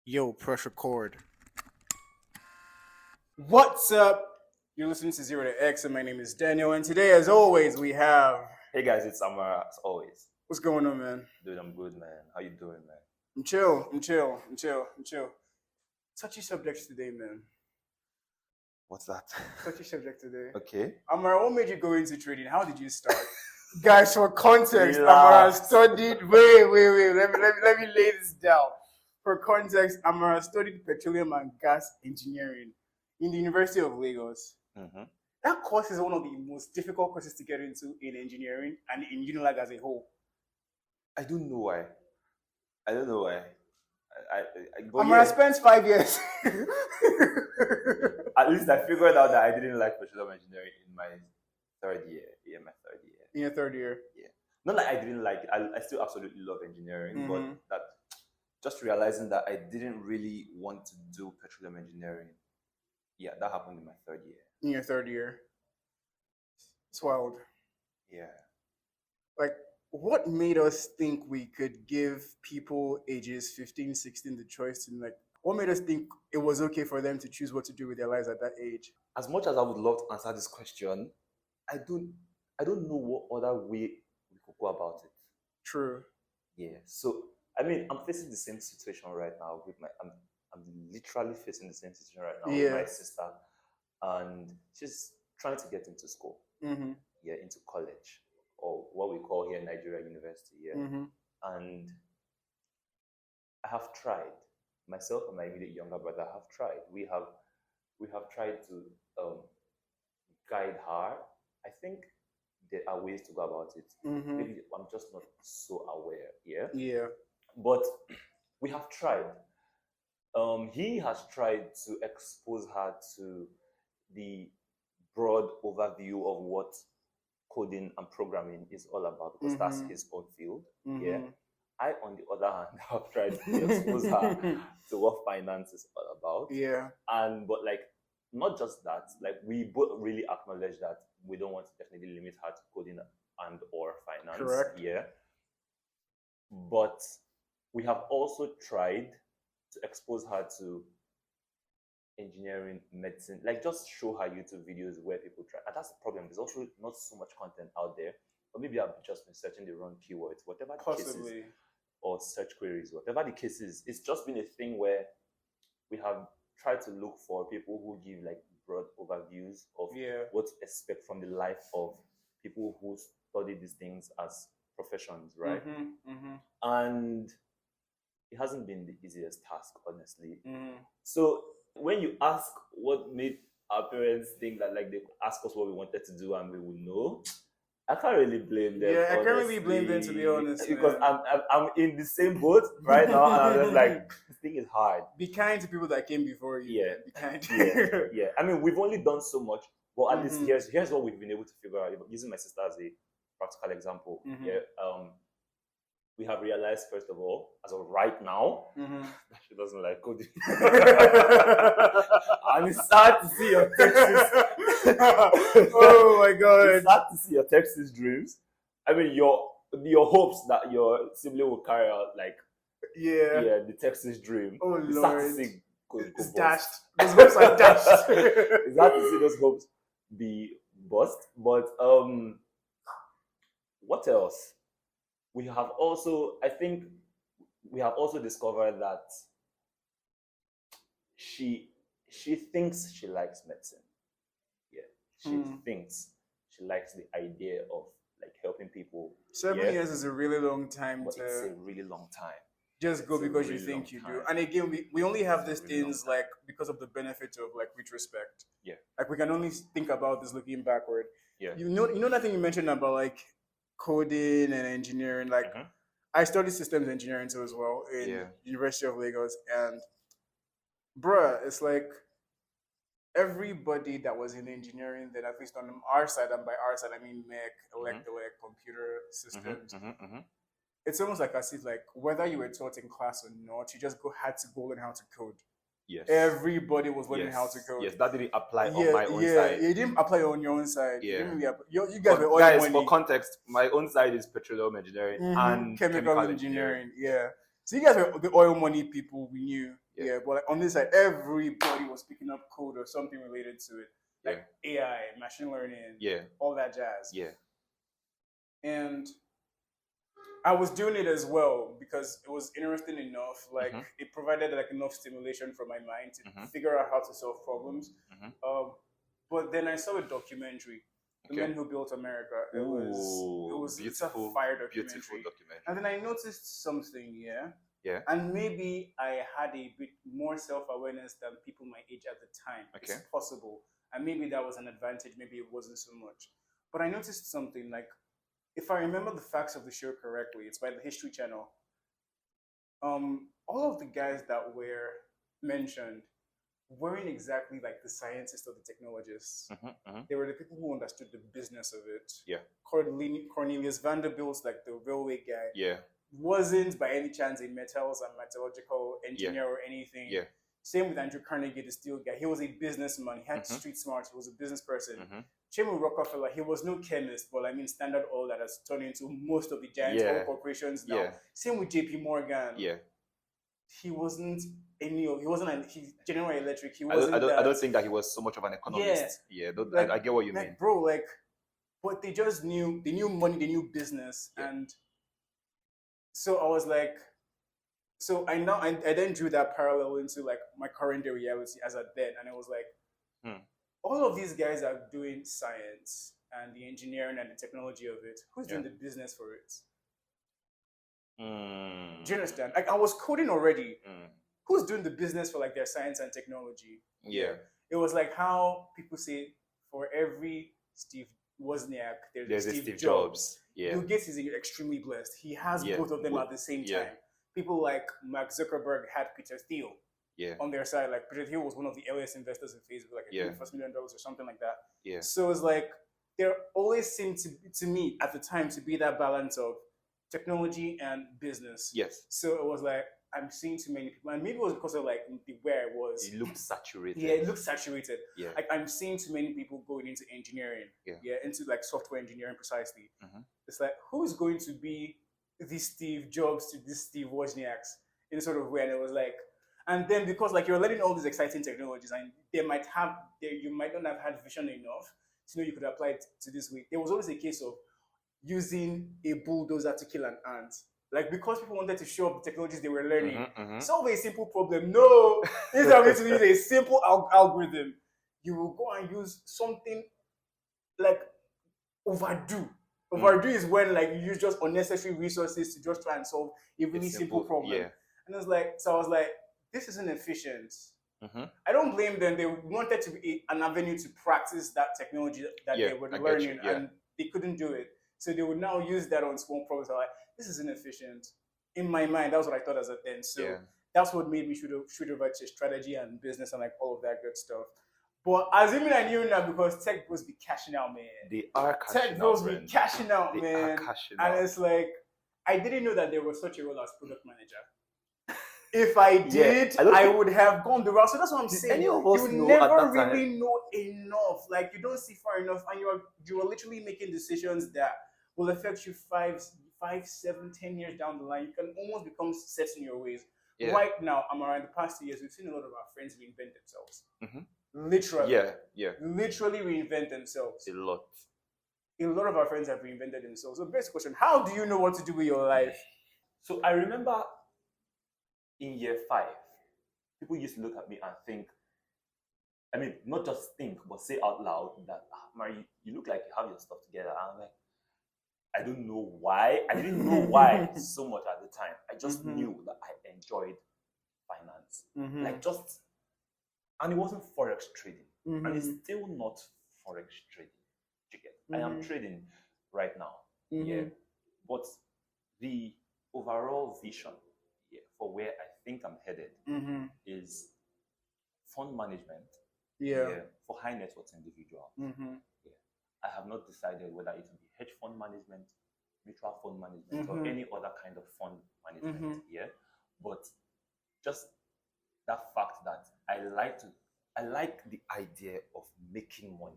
Yo, press record. What's up? You're listening to Zero to X, and my name is Daniel. And today, as always, we have. Hey guys, it's Amara as always. What's going on, man? Dude, I'm good, man. How you doing, man? I'm chill. Touchy subjects today, man. What's that? Touchy subject today. Okay. Amara, what made you go into trading? How did you start? Guys, for context, Relax. Amara studied. Wait. Let me lay this down. For context, Amara studied petroleum and gas engineering in the University of Lagos. Mm-hmm. That course is one of the most difficult courses to get into in engineering and in Unilag as a whole. I don't know why. But Amara spent 5 years. At least I figured out that I didn't like petroleum engineering in my third year. Yeah, my third year. In your third year? Yeah. Not like I didn't like it. I still absolutely love engineering, Mhm. but that just realizing that I didn't really want to do petroleum engineering. Yeah, that happened in my third year. In your third year. It's wild. Yeah. Like, what made us think we could give people ages 15, 16 the choice to, like, what made us think it was okay for them to choose what to do with their lives at that age? As much as I would love to answer this question, I don't know what other way we could go about it. True. Yeah. So I mean, I'm facing the same situation right now with I'm literally facing the same situation right now with my sister, and she's trying to get into school. Mm-hmm. Yeah, into college, or what we call here Nigeria University. Yeah. Mm-hmm. And I have tried. Myself and my immediate younger brother have tried. We have tried to guide her. I think there are ways to go about it. Mm-hmm. Maybe I'm just not so aware. Yeah. Yeah. But we have tried. He has tried to expose her to the broad overview of what coding and programming is all about, because that's his own field. Yeah. I, on the other hand, have tried to expose her to what finance is all about. Yeah. But like, not just that, like, we both really acknowledge that we don't want to definitely limit her to coding and or finance. Correct. Yeah. But we have also tried to expose her to engineering, medicine, like just show her YouTube videos where people try. And that's the problem. There's also not so much content out there. Or maybe I've just been searching the wrong keywords, whatever the case is, or search queries, whatever the case is. It's just been a thing where we have tried to look for people who give like broad overviews of what to expect from the life of people who study these things as professions, right? And it hasn't been the easiest task, honestly. So when you ask what made our parents think that like they could ask us what we wanted to do and we would know, I can't really blame them. Yeah, I can't really blame them, to be honest, because I'm in the same boat right now, and I'm just like, this thing is hard. Be kind to people that came before you. Yeah, be kind. yeah. I mean, we've only done so much, but at least here's what we've been able to figure out. Using my sister as a practical example, we have realized, first of all, as of right now, that she doesn't like coding. And it's sad to see your Texas. Oh my God! It's sad to see your Texas dreams. I mean, your hopes that your sibling will carry out, like the Texas dream. Oh it's Lord! Sad to see it's dashed. Those hopes are dashed. It's sad to see those hopes be bust. But what else? We have also discovered that she thinks she likes medicine. Yeah. She thinks she likes the idea of like helping people. 7 years is a really long time. But it's a really long time. Just go because you think you do. And again, we only have these things like because of the benefit of like retrospect. Yeah. Like we can only think about this looking backward. Yeah. You know that thing you mentioned about like coding and engineering, like I studied systems engineering too as well in University of Lagos, and bruh, it's like everybody that was in engineering, then at least on our side, and by our side I mean mech, elect, computer systems. It's almost like as if like whether you were taught in class or not, you just had to go learn how to code. Yes. Everybody was learning how to code. Yes, that didn't apply on my own side. Yeah, it didn't apply on your own side. Yeah. You guys were all guys, money. for context, my own side is petroleum engineering and chemical engineering. Yeah. So you guys were the oil money people we knew. Yeah, but like on this side, everybody was picking up code or something related to it, like AI, machine learning, all that jazz. Yeah. And I was doing it as well because it was interesting enough. Like it provided like enough stimulation for my mind to figure out how to solve problems. But then I saw a documentary, The Men Who Built America. It was it's a fire documentary. Beautiful documentary. And then I noticed something, Yeah. And maybe I had a bit more self-awareness than people my age at the time. Okay. It's possible. And maybe that was an advantage, maybe it wasn't so much. But I noticed something, like, if I remember the facts of the show correctly, it's by the History Channel. All of the guys that were mentioned weren't exactly like the scientists or the technologists. They were the people who understood the business of it. Yeah. Cornelius Vanderbilt, like the railway guy, Yeah. wasn't by any chance a metals and metallurgical engineer or anything. Yeah. Same with Andrew Carnegie, the steel guy. He was a businessman. He had street smarts. He was a business person. Same with Rockefeller. He was no chemist, but I mean, Standard Oil that has turned into most of the giant oil corporations now. Yeah. Same with JP Morgan. Yeah. He wasn't General Electric. He I wasn't. I don't think that he was so much of an economist. Yeah. Like, I get what you mean. Bro, like, but they just knew. They knew money. They knew business, and so I was like, so I then drew that parallel into like my current day reality as at then, and it was like, all of these guys are doing science and the engineering and the technology of it. Who's doing the business for it? Do you understand? Like, I was coding already. Who's doing the business for like their science and technology? Yeah. It was like how people say for every Steve Wozniak, there's a Steve Jobs. Yeah. Bill Gates is extremely blessed. He has both of them at the same time. People like Mark Zuckerberg had Peter Thiel on their side. Like, Peter Thiel was one of the earliest investors in Facebook, like $1 million or something like that. Yeah. So it's like there always seemed to me at the time to be that balance of technology and business. Yes. So it was like I'm seeing too many people, and maybe it was because of like where it was. It looked saturated. Yeah, it looked saturated. Yeah. Like I'm seeing too many people going into engineering. Yeah, into like software engineering precisely. It's like, who's going to be the Steve Jobs to this Steve Wozniaks in sort of way? And it was like, and then because like you're learning all these exciting technologies, and you might not have had vision enough to know you could apply it to this way. There was always a case of using a bulldozer to kill an ant. Like, because people wanted to show up the technologies they were learning, solve a simple problem. No, instead of going to use a simple algorithm, you will go and use something like overdo. Overdo is when like you use just unnecessary resources to just try and solve a really simple problem. Yeah. And it's like, so I was like, this isn't efficient. I don't blame them. They wanted to be an avenue to practice that technology that they were learning, and they couldn't do it. So they would now use that on small problems. I'm like, this is inefficient. In my mind, that was what I thought as a then. So that's what made me shoot over to strategy and business and like all of that good stuff. But assuming I knew now, because tech bros be cashing out, man. They are cashing out. Tech bros be cashing out, man. And it's like, I didn't know that there was such a role as product manager. If I did, I would have gone the route. So that's what I'm saying. You never really know enough. Like, you don't see far enough, and you are literally making decisions that will affect you 5, 7, 10 years down the line. You can almost become set in your ways. Right now, Amara, in the past 2 years, we've seen a lot of our friends reinvent themselves. Literally. Literally reinvent themselves. A lot. A lot of our friends have reinvented themselves. So, basic question: how do you know what to do with your life? So I remember in year 5, people used to look at me and think, I mean, not just think, but say out loud that, Mari, you look like you have your stuff together. And I'm like, I don't know why. I didn't know why so much at the time. I just knew that I enjoyed finance. Like just, and it wasn't Forex trading. And it's still not Forex trading. I am trading right now. But the overall vision for where I think I'm headed is fund management for high net worth individuals. I have not decided whether it will be hedge fund management, mutual fund management, or any other kind of fund management. But just that fact that I like the idea of making money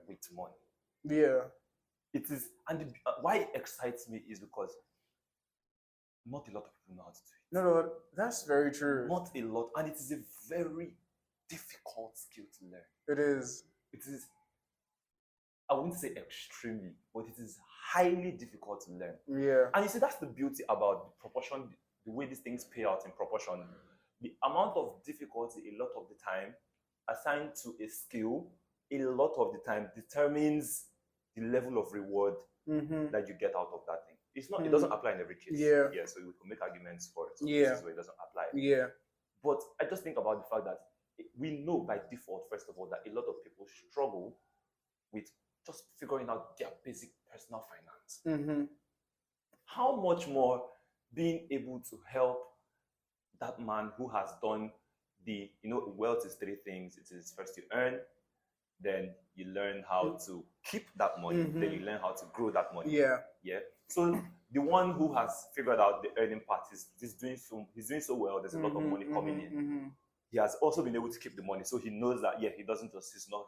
with money. It is, and why it excites me is because not a lot of people know how to do it. No, that's very true. Not a lot, and it is a very difficult skill to learn. It is. It is, I wouldn't say extremely, but it is highly difficult to learn. Yeah. And you see, that's the beauty about the proportion, the way these things pay out in proportion. The amount of difficulty a lot of the time assigned to a skill, a lot of the time determines the level of reward that you get out of that thing. It's not. It doesn't apply in every case. Yeah. Yeah. So we can make arguments for it. Yeah. Where it doesn't apply. Yeah. But I just think about the fact that we know by default, first of all, that a lot of people struggle with just figuring out their basic personal finance. How much more being able to help that man who has done the, wealth is three things. It is first you earn, then you learn how to keep that money, then you learn how to grow that money. Yeah. Yeah. So the one who has figured out the earning part he's doing so well. There's a lot of money coming in. He has also been able to keep the money, so he knows that he's not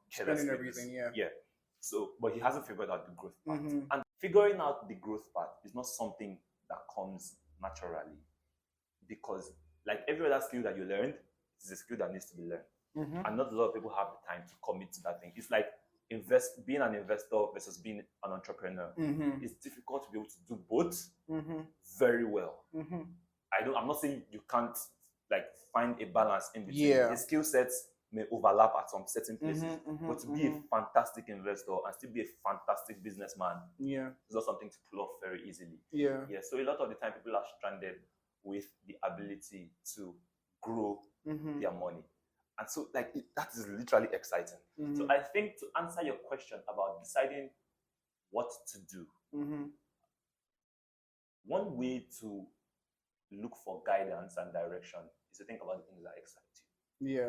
spending everything. Yeah. So, but he hasn't figured out the growth part. And figuring out the growth part is not something that comes naturally, because like every other skill that you learned, it's a skill that needs to be learned. And not a lot of people have the time to commit to that thing. It's like being an investor versus being an entrepreneur. It's difficult to be able to do both very well. I'm not saying you can't like find a balance in between. Yeah. The skill sets may overlap at some certain places, but to be a fantastic investor and still be a fantastic businessman, it's not something to pull off very easily. Yeah. So a lot of the time people are stranded with the ability to grow their money. And so that is literally exciting. So I think to answer your question about deciding what to do, one way to look for guidance and direction is to think about the things that excite you. Yeah.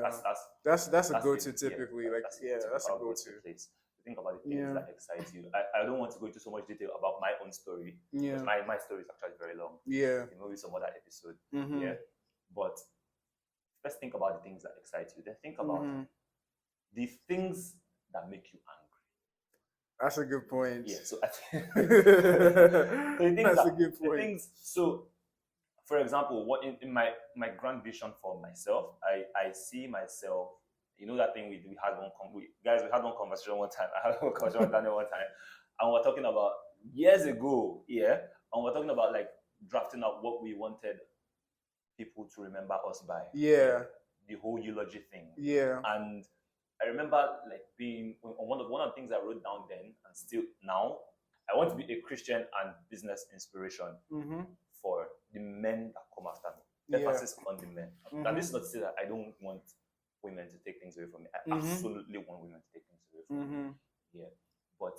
That's a go-to typically. That's a go-to. Place. Think about the things that excite you. I don't want to go into so much detail about my own story. Yeah. My story is actually very long. Yeah. Maybe some other episode. Yeah. But let's think about the things that excite you. Then think about the things that make you angry. That's a good point. Yeah. So that's a good point. So, for example, what in my grand vision for myself, I see myself. You know that thing we had we had one conversation one time. I had one conversation with Daniel one time, and we're talking about years ago, and we're talking about like drafting up what we wanted people to remember us by. Yeah. The whole eulogy thing. Yeah. And I remember like being one of the things I wrote down then and still now, I want to be a Christian and business inspiration for the men that come after me. Emphasis on the men. And this is not to say that I don't want women to take things away from me. I absolutely want women to take things away from me. Yeah. But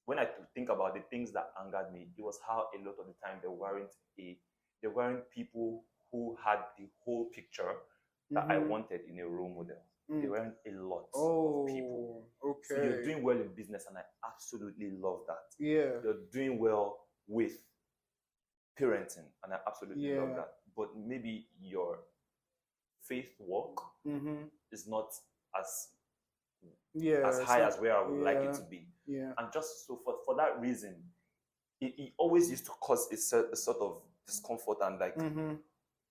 when I think about the things that angered me, it was how a lot of the time there weren't people who had the whole picture that I wanted in a role model. There weren't a lot of people. Okay. So you're doing well in business, and I absolutely love that. Yeah. You're doing well with parenting, and I absolutely love that. But maybe your faith walk is not as high as where I would like it to be. Yeah. And just so for that reason, it always used to cause a sort of discomfort and like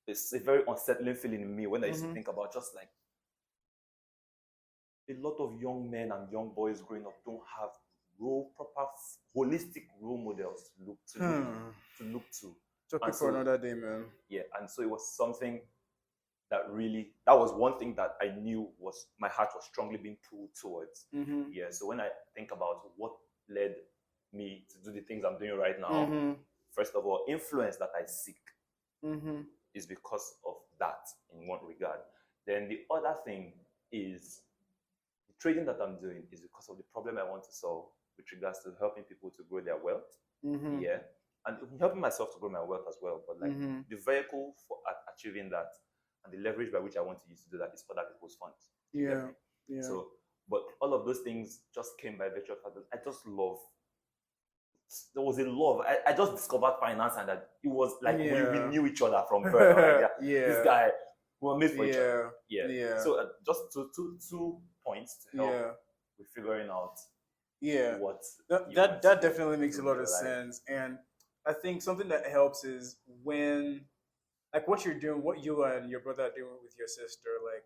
it's a very unsettling feeling in me when I used to think about just like a lot of young men and young boys growing up don't have proper holistic role models to look to. Topic for another day, man. Yeah, and so it was something that was one thing that I knew was my heart was strongly being pulled towards. Yeah, so when I think about what led me to do the things I'm doing right now, first of all, influence that I seek is because of that in one regard. Then the other thing is the trading that I'm doing is because of the problem I want to solve with regards to helping people to grow their wealth. Yeah. And helping myself to grow my wealth as well. But like the vehicle for achieving that and the leverage by which I want to use to do that is other people's funds. Yeah. So, but all of those things just came by virtue of the fact that I just love. There was a love. I just discovered finance, and that it was like we knew each other from birth. Right? This guy, we were made for each other. Yeah. So just two points to help with figuring out. Yeah. What that definitely makes a lot of sense. And I think something that helps is when, like, what you're doing, what you and your brother are doing with your sister, like,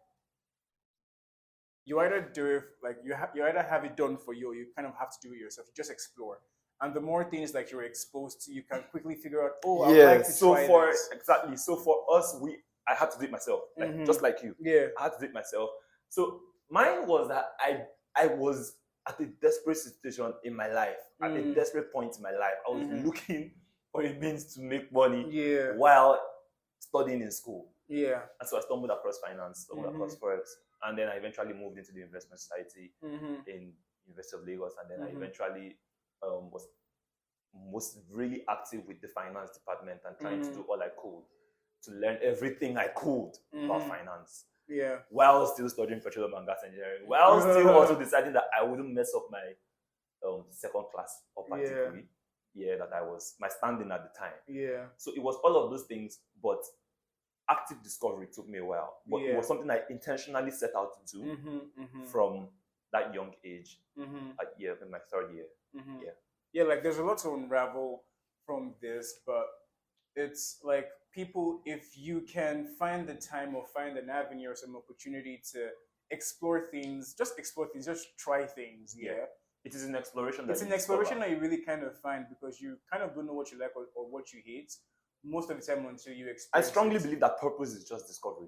you either do it, like, you either have it done for you, or you kind of have to do it yourself. You just explore. And the more things like you're exposed to, you can quickly figure out, oh, I would Yeah. like to So try for this. exactly, so for us, I had to do it myself, like just like you. Yeah. I had to do it myself. So mine was that I was at a desperate situation in my life, at a desperate point in my life. I was looking for a means to make money Yeah. while studying in school. Yeah. And so I stumbled across finance, stumbled across Forex, and then I eventually moved into the investment society in University of Lagos, and then I eventually was most really active with the finance department and trying to do all I could to learn everything I could about finance. Yeah. While still studying petroleum and gas engineering, while still also deciding that I wouldn't mess up my second class upper degree. Yeah, that I was my standing at the time. Yeah. So it was all of those things, but active discovery took me a while. But it was something I intentionally set out to do from that young age, in my third year. Yeah. Yeah, like there's a lot to unravel from this, but it's like people, if you can find the time or find an avenue or some opportunity to explore things, just try things. Yeah. It is an exploration. It's an exploration that you really kind of find, because you kind of don't know what you like or what you hate most of the time until you experience. I strongly believe that purpose is just discovery.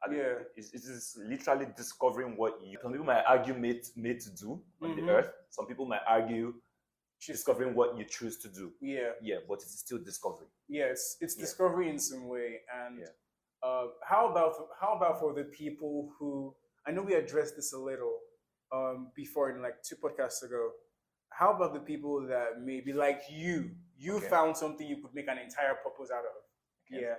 It is literally discovering what you. Some people might argue made to do on the earth. Some people might argue discovering what you choose to do. Yeah, but it's still discovery. Yes, it's discovery in some way. And how about for the people who, I know we addressed this a little before in like 2 podcasts ago. How about the people that maybe like you found something you could make an entire purpose out of? Yeah.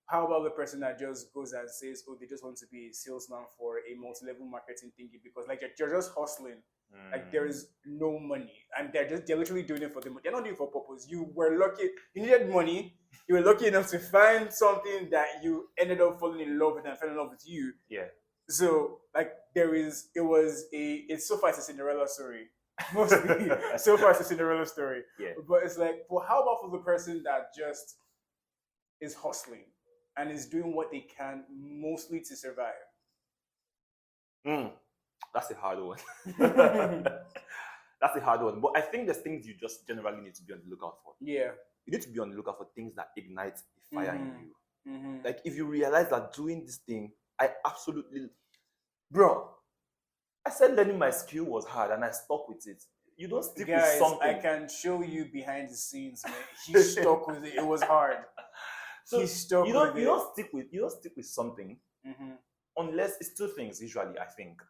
How about the person that just goes and says, oh, they just want to be a salesman for a multi-level marketing thingy because like you're just hustling. Like there is no money, and they're literally doing it for the money. They're not doing it for purpose. You were lucky, you needed money. You were lucky enough to find something that you ended up falling in love with and fell in love with you. Yeah. So like it's so far it's a Cinderella story. Mostly so far it's a Cinderella story. Yeah. But it's like, well, how about for the person that just is hustling and is doing what they can mostly to survive? That's a hard one. That's a hard one. But I think there's things you just generally need to be on the lookout for. Yeah. You need to be on the lookout for things that ignite a fire in you. Like if you realize that doing this thing, bro, I said learning my skill was hard and I stuck with it. You don't stick with something. I can show you behind the scenes, man. He stuck with it. It was hard. So you don't stick with something unless it's 2 things usually, I think.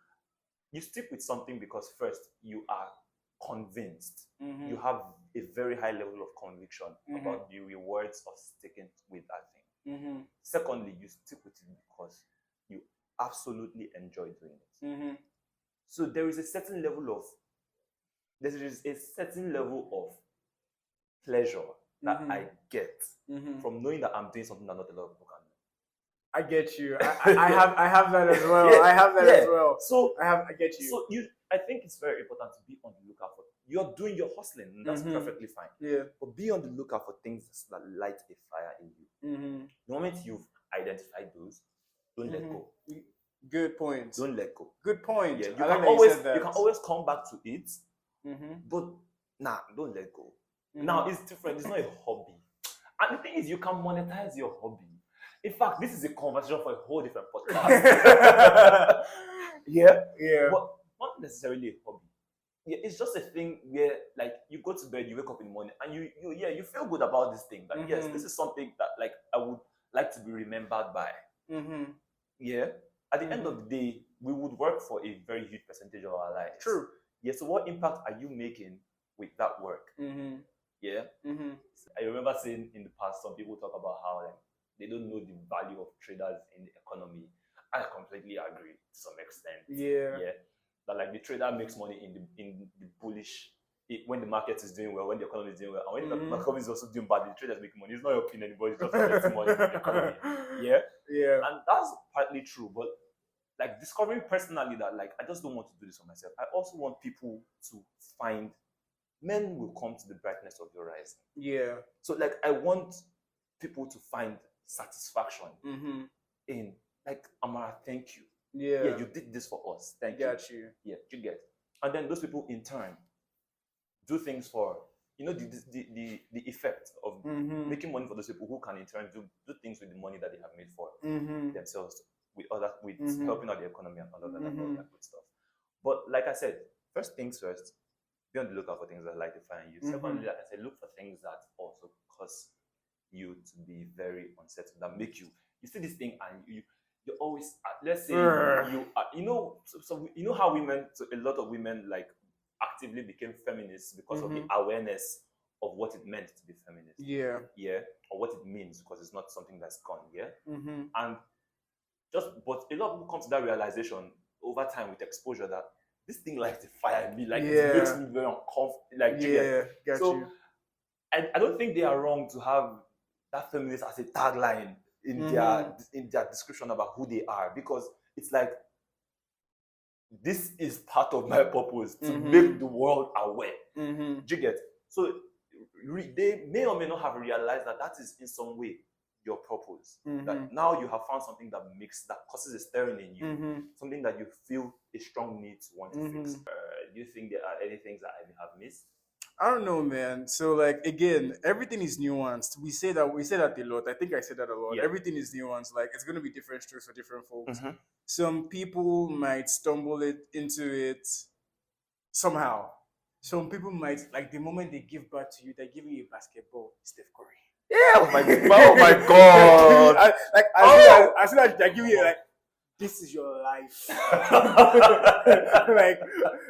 You stick with something because first you are convinced. You have a very high level of conviction about the rewards of sticking with that thing. Secondly, you stick with it because you absolutely enjoy doing it. So there is a certain level of pleasure that I get from knowing that I'm doing something that not a lot of people can do. I get you. I have that as well. I have that as well. So I get you. So I think it's very important to be on the lookout for. You're doing your hustling, and that's perfectly fine. Yeah. But be on the lookout for things that light a fire in you. The moment you've identified those, don't let go. Good point. Don't let go. Good point. Yeah, you can always come back to it, but don't let go. Now it's different. It's not a hobby. And the thing is, you can monetize your hobby. In fact, this is a conversation for a whole different podcast. Yeah. But not necessarily a hobby. Yeah, it's just a thing where, like, you go to bed, you wake up in the morning, and you feel good about this thing. That yes, this is something that like I would like to be remembered by. Yeah. At the end of the day, we would work for a very huge percentage of our lives. True. Yeah. So what impact are you making with that work? Yeah. I remember saying in the past, some people talk about how like they don't know the value of traders in the economy. I completely agree to some extent. Yeah. Yeah. That like the trader makes money in the bullish when the market is doing well, when the economy is doing well, and when the economy is also doing bad, the traders making money. It's not helping anybody, it's just making money from the economy. Yeah. Yeah. And that's partly true, but like discovering personally that like I just don't want to do this for myself. I also want people to find men will come to the brightness of your rising. Yeah. So like I want people to find satisfaction in like, Amara, thank you. Yeah. You did this for us. Thank Got you. Yeah, you get. And then those people in turn do things for, the effect of making money for those people who can in turn do things with the money that they have made for themselves with helping out the economy and all of that good stuff. But like I said, first things first, be on the lookout for things that lightify you. Secondly, like I said, look for things that also cause you to be very unsettled, that make you see this thing and you always, let's say you know how women, so a lot of women like actively became feminists because of the awareness of what it meant to be feminist. Yeah, or what it means, because it's not something that's gone. Yeah, and but a lot of people come to that realization over time with exposure that this thing lights the fire in me, like it makes me very uncomfortable. Like, I don't think they are wrong to have that feminist as a tagline in their description about who they are, because it's like, this is part of my purpose to make the world aware. Do you get? So they may or may not have realized that is in some way your purpose. That now you have found something that causes a stirring in you, something that you feel a strong need to want to fix. Do you think there are any things that I may have missed? I don't know, man. So like, again, everything is nuanced. We say that a lot. I think I said that a lot. Everything is nuanced. Like, it's going to be different strokes for different folks. Some people might stumble into it somehow. Some people might, like, the moment they give birth to you, they're giving you a basketball, Steph Curry. Yeah. Oh my god. As soon as they give you, like, this is your life.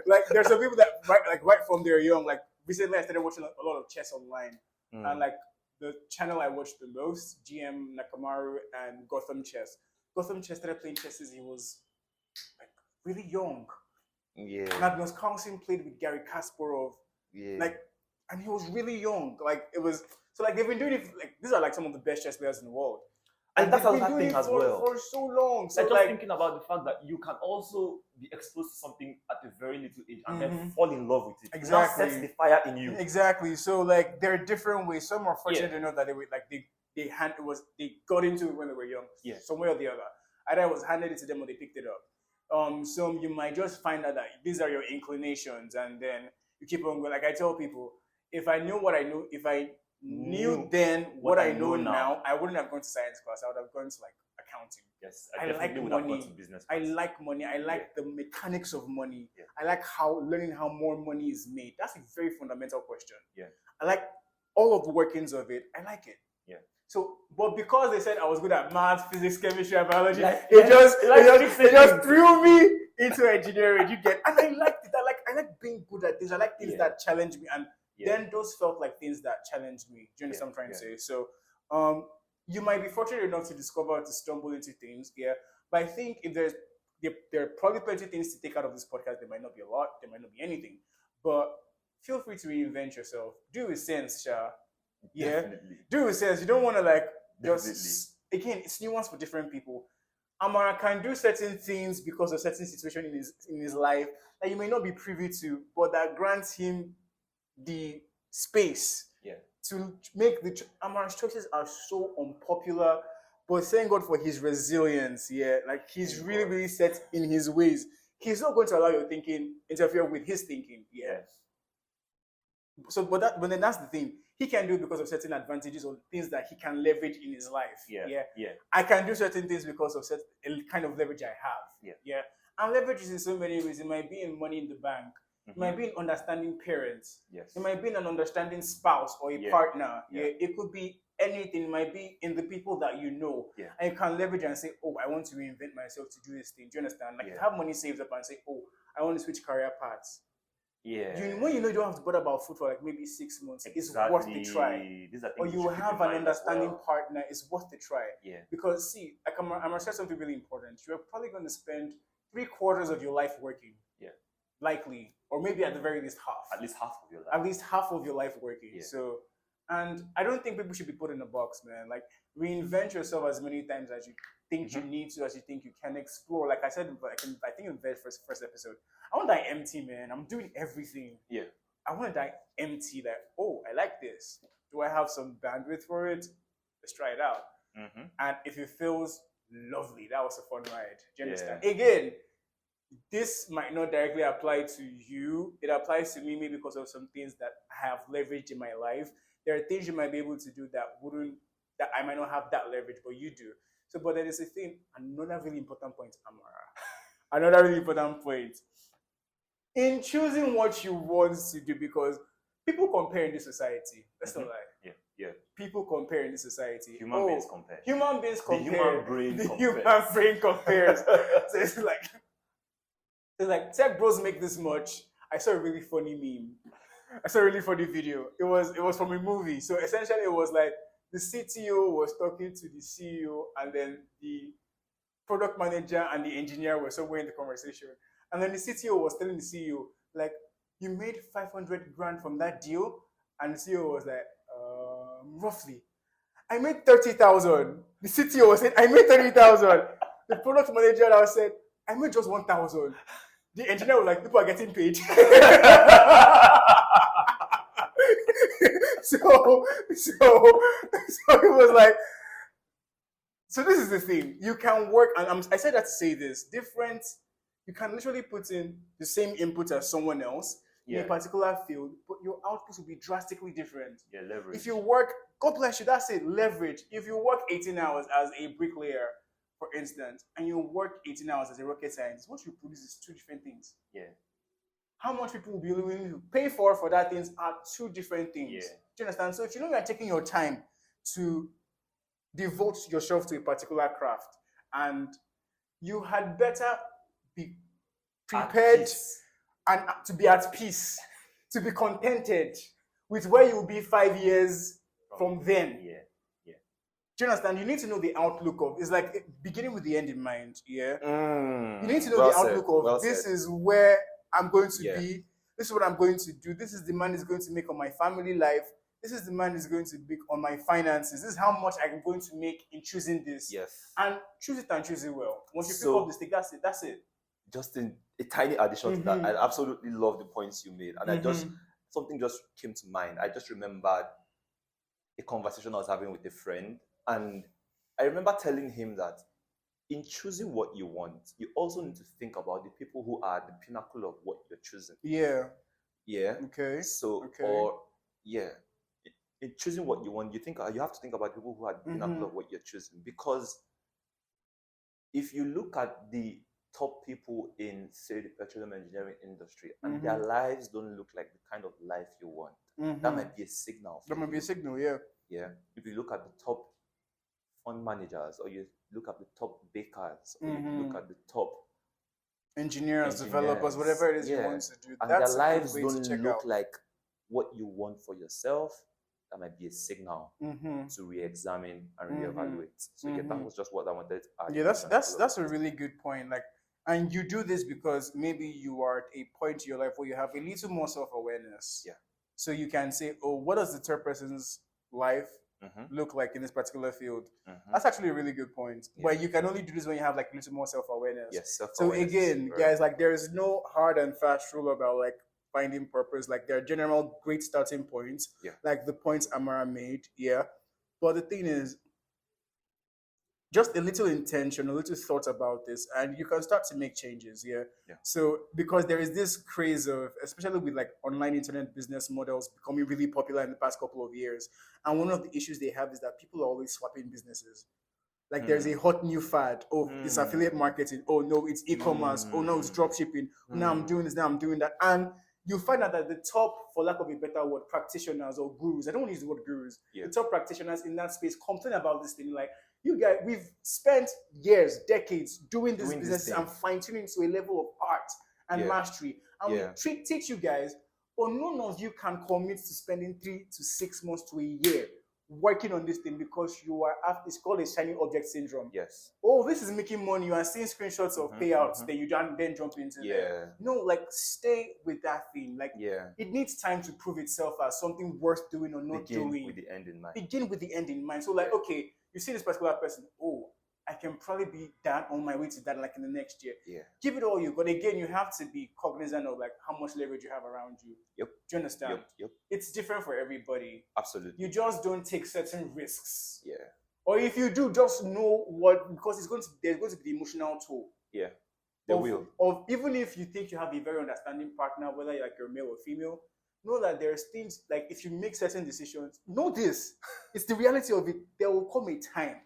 like there's some people that right from they're young. Like, recently I started watching a lot of chess online, and like the channel I watched the most, GM Nakamaru and Gotham Chess. Gotham Chess started playing chess since he was like really young. Yeah. Magnus Carlsen played with Gary Kasparov. Yeah. Like, and he was really young. Like, it was so like they've been doing it. Like, these are like some of the best chess players in the world. And that's another thing as well. For so long. So like, just thinking about the fact that you can also be exposed to something at a very little age and then fall in love with it. Exactly. That sets the fire in you. Exactly. So like, there are different ways. Some are fortunate enough that they were like they got into it when they were young. Yeah. Some way or the other. Either it was handed it to them or they picked it up. Some you might just find out that these are your inclinations, and then you keep on going. Like I tell people, if I knew what I knew, if I knew then what I know now, I wouldn't have gone to science class. I would have gone to like accounting. Yes, I like money. I like money. I like the mechanics of money. Yeah. I like learning how more money is made. That's a very fundamental question. Yeah. I like all of the workings of it. I like it. Yeah. So, but because they said I was good at math, physics, chemistry, and biology, it just threw me into engineering. You get, and I liked it. I like being good at things. I like things that challenge me, and then those felt like things that challenged me. Do you understand what I'm trying to say? So, you might be fortunate enough to stumble into things, but I think if there are probably plenty of things to take out of this podcast. There might not be a lot. There might not be anything, but feel free to reinvent yourself. Do it with sense, Sha. Yeah, definitely. Do it with sense. You don't want to like just again. It's nuanced for different people. Amara can do certain things because of certain situation in his life that you may not be privy to, but that grants him the space to make Amara's choices are so unpopular, but thank God for his resilience. Like he's really set in his ways. He's not going to allow your thinking interfere with his thinking. So, but then that's the thing. He can do it because of certain advantages or things that he can leverage in his life. I can do certain things because of certain kind of leverage I have. And leverage is in so many ways. It might be in money in the bank. It might be in understanding parents. It might be in an understanding spouse or a partner. It could be anything. It might be in the people that you know. And you can leverage and say, oh, I want to reinvent myself to do this thing. Do you understand? Like, have money saved up and say, oh, I want to switch career paths. When you know you don't have to bother about food for like maybe 6 months, it's worth the try. Or you have an understanding partner, it's worth the try. Because see, I'm gonna say something really important. You're probably going to spend 3/4 of your life working. Likely. Or maybe at the very least half. At least half of your life. At least half of your life working. So, and I don't think people should be put in a box, man. Like, reinvent yourself as many times as you think you need to, as you think you can explore. Like I said, I think in the very first episode, I want that empty, man. I'm doing everything. I want to die empty. Like, oh, I like this. Do I have some bandwidth for it? Let's try it out. Mm-hmm. And if it feels lovely, that was a fun ride. Do you understand? Yeah. Again, this might not directly apply to you. It applies to me maybe because of some things that I have leveraged in my life. There are things you might be able to do that I might not have that leverage, but you do. So, but there is a thing, another really important point, Amara. Another really important point. In choosing what you want to do, because people compare in this society. Let's not lie. Yeah, yeah. People compare in this society. Human beings compare. Human beings compare. The human brain The compares. human brain compares. So it's like tech bros make this much. I saw a really funny meme. I saw a really funny video. It was from a movie. So essentially it was like the CTO was talking to the CEO, and then the product manager and the engineer were somewhere in the conversation. And then the CTO was telling the CEO, like, you made 500 grand from that deal? And the CEO was like, roughly. I made 30,000. The CTO was saying, I made 30,000. The product manager now said, I made just 1,000. The engineer was like, people are getting paid. so it was like, so this is the thing. You can work, and I said that to say this, you can literally put in the same input as someone else in a particular field, but your output will be drastically different. Yeah, leverage. If you work, God bless you, that's it, leverage. If you work 18 hours as a bricklayer, for instance, and you work 18 hours as a rocket scientist, what you produce is two different things. Yeah. How much people will be willing to pay for that things are two different things. Yeah. Do you understand? So if you know you are taking your time to devote yourself to a particular craft, and you had better be prepared and to be at peace, to be contented with where you'll be 5 years from then. Yeah. Do you understand? You need to know the outlook of, it's like beginning with the end in mind. Yeah. You need to know the outlook of, this is where I'm going to be. This is what I'm going to do. This is the money it's going to make on my family life. This is the money it's going to make on my finances. This is how much I'm going to make in choosing this. Yes. And choose it and choose it well. Once you pick up the stick, that's it. Just in a tiny addition to that, I absolutely love the points you made. And something just came to mind. I just remembered a conversation I was having with a friend. And I remember telling him that in choosing what you want, you also need to think about the people who are the pinnacle of what you're choosing. Yeah. Yeah. Okay. So, in choosing what you want, you have to think about people who are the pinnacle of what you're choosing. Because if you look at the top people in, say, the petroleum engineering industry, and their lives don't look like the kind of life you want, that might be a signal. That might be a signal, yeah. Yeah. If you look at the top fund managers, or you look at the top bakers, or you look at the top engineers, developers, whatever it is you want to do, and their lives don't look like what you want for yourself, that might be a signal to re-examine and re-evaluate. So that was just what I wanted to add. Yeah, that's a really good point. Like, and you do this because maybe you are at a point in your life where you have a little more self-awareness. Yeah. So you can say, oh, what does the third person's life look like in this particular field? That's actually a really good point. Yeah. But you can only do this when you have like a little more self-awareness. Yes, self-awareness. So again, guys, like there is no hard and fast rule about like finding purpose. Like there are general great starting points. Yeah. Like the points Amara made. Yeah. But the thing is, just a little intention, a little thought about this, and you can start to make changes. Yeah. So because there is this craze of, especially with like online internet business models becoming really popular in the past couple of years, and one of the issues they have is that people are always swapping businesses. Like there's a hot new fad. Oh, it's affiliate marketing. Oh no, it's e-commerce. Oh no, it's drop shipping. Now I'm doing this. Now I'm doing that. And you find out that the top, for lack of a better word, practitioners or gurus, I don't want to use the word gurus, the top practitioners in that space complain about this thing. Like, you guys, we've spent years, decades doing this business and fine-tuning to a level of art and mastery. And we teach you guys, but none of you can commit to spending 3 to 6 months to a year working on this thing because you are, it's called a shiny object syndrome. Yes. Oh, this is making money. You are seeing screenshots of payouts, then you then jump into there. No, like stay with that thing. Like it needs time to prove itself as something worth doing or not doing. Begin with the end in mind. Begin with the end in mind. So like, okay, you see this particular person, oh, I can probably be that on my way to that like in the next year. Yeah. Give it all you. But again, you have to be cognizant of like how much leverage you have around you. Yep. Do you understand? Yep. It's different for everybody. Absolutely. You just don't take certain risks. Yeah. Or if you do, just know what, because there's going to be the emotional toll. Yeah. There will. Of even if you think you have a very understanding partner, whether you're like you're male or female, know that there's things like if you make certain decisions, know this. It's the reality of it. There will come a time.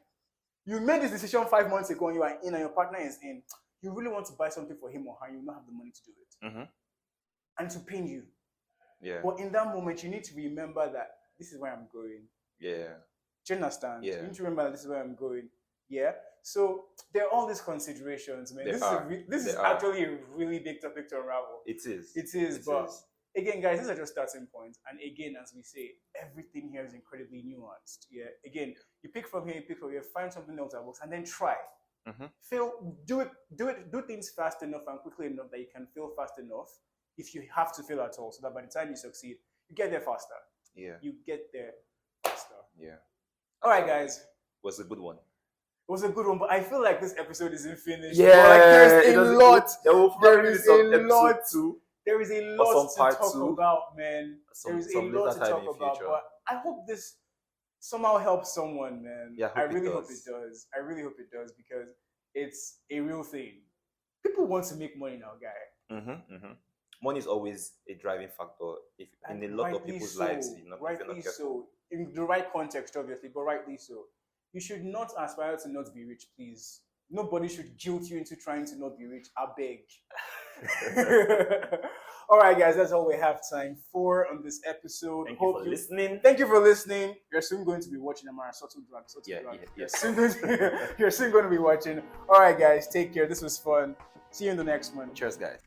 You made this decision 5 months ago and you are in and your partner is in. You really want to buy something for him or her, you will not have the money to do it. Mm-hmm. And to pain you. Yeah. But in that moment, you need to remember that this is where I'm going. Yeah. Do you understand? Yeah. You need to remember that this is where I'm going. Yeah. So there are all these considerations, man. This is actually a really big topic to unravel. It is. But again, guys, these are just starting points. And again, as we say, everything here is incredibly nuanced. Yeah. Again, you pick from here, find something else that works, and then try. Mm-hmm. Do things fast enough and quickly enough that you can fail fast enough. If you have to fail at all, so that by the time you succeed, you get there faster. Yeah. You get there faster. Yeah. All right, guys. It was a good one. It was a good one, but I feel like this episode isn't finished. Yeah, like there's a lot. There is a lot. There is a lot to talk about, man. There is a lot to talk about. But I hope this somehow helps someone, man. Yeah, I really hope it does. I really hope it does because it's a real thing. People want to make money now, guy. Mm-hmm, mm-hmm. Money is always a driving factor in a lot of people's lives. Rightly so. In the right context, obviously, but rightly so. You should not aspire to not be rich, please. Nobody should guilt you into trying to not be rich. I beg. All right, guys, that's all we have time for on this episode. Thank you for listening. Thank you for listening. You're soon going to be watching Amara. Yeah. You're soon going to be watching. All right, guys, take care. This was fun. See you in the next one. Cheers, guys.